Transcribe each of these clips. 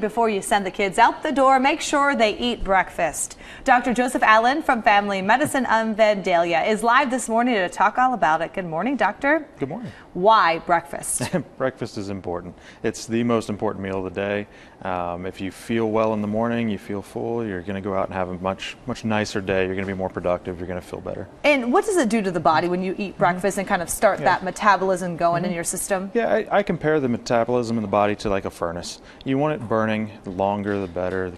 Before you send the kids out the door, make sure they eat breakfast. Dr. Joseph Allen from Family Medicine of Vandalia is live this morning to talk all about it. Good morning, doctor. Good morning. Why breakfast? Breakfast is important. It's the most important meal of the day. If you feel well in the morning, you feel full, you're going to go out and have a much nicer day. You're going to be more productive. You're going to feel better. And what does it do to the body when you eat breakfast and kind of start that metabolism going in your system? Yeah, I compare the metabolism in the body to like a furnace. You want it burning, the longer the better.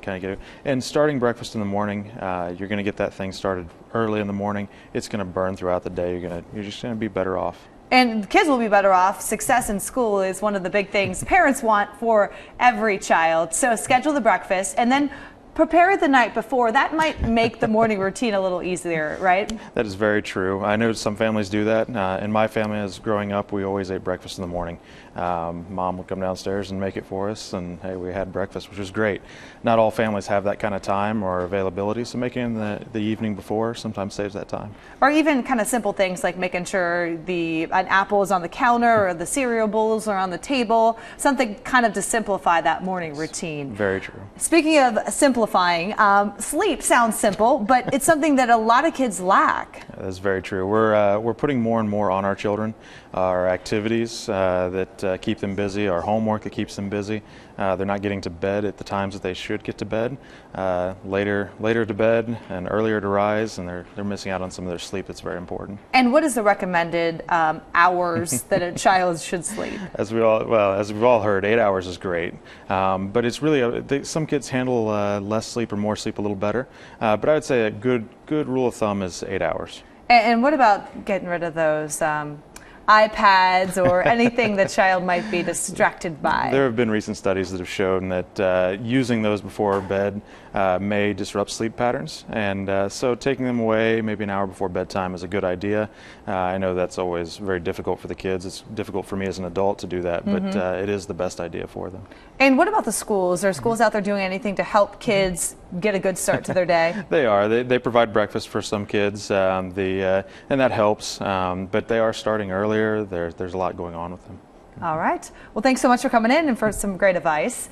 And starting breakfast in the morning, you're going to get that thing started early in the morning. It's going to burn throughout the day. You're just going to be better off. And kids will be better off. Success in school is one of the big things parents want for every child. So schedule the breakfast and then prepare the night before. That might make the morning routine a little easier, right? That is very true. I know some families do that. In my family, as growing up, we always ate breakfast in the morning. Mom would come downstairs and make it for us, and hey, we had breakfast, which was great. Not all families have that kind of time or availability, so making the evening before sometimes saves that time. Or even kind of simple things like making sure an apple is on the counter or the cereal bowls are on the table, something kind of to simplify that morning routine. Very true. Speaking of simplifying, sleep sounds simple, but it's something that a lot of kids lack. That's very true. We're putting more and more on our children, our activities that keep them busy, our homework that keeps them busy. They're not getting to bed at the times that they should get to bed. Later to bed and earlier to rise, and they're missing out on some of their sleep. That's very important. And what is the recommended hours that a child should sleep? As we've all heard, 8 hours is great, but it's really some kids handle less sleep or more sleep a little better. But I would say a good rule of thumb is 8 hours. And what about getting rid of those iPads or anything the child might be distracted by? There have been recent studies that have shown that using those before bed may disrupt sleep patterns, and so taking them away maybe an hour before bedtime is a good idea. I know that's always very difficult for the kids. It's difficult for me as an adult to do that, but it is the best idea for them. And what about the schools? Are schools out there doing anything to help kids get a good start to their day? They are. They provide breakfast for some kids, and that helps, but they are starting earlier. There's a lot going on with them. All right. Well, thanks so much for coming in and for some great advice.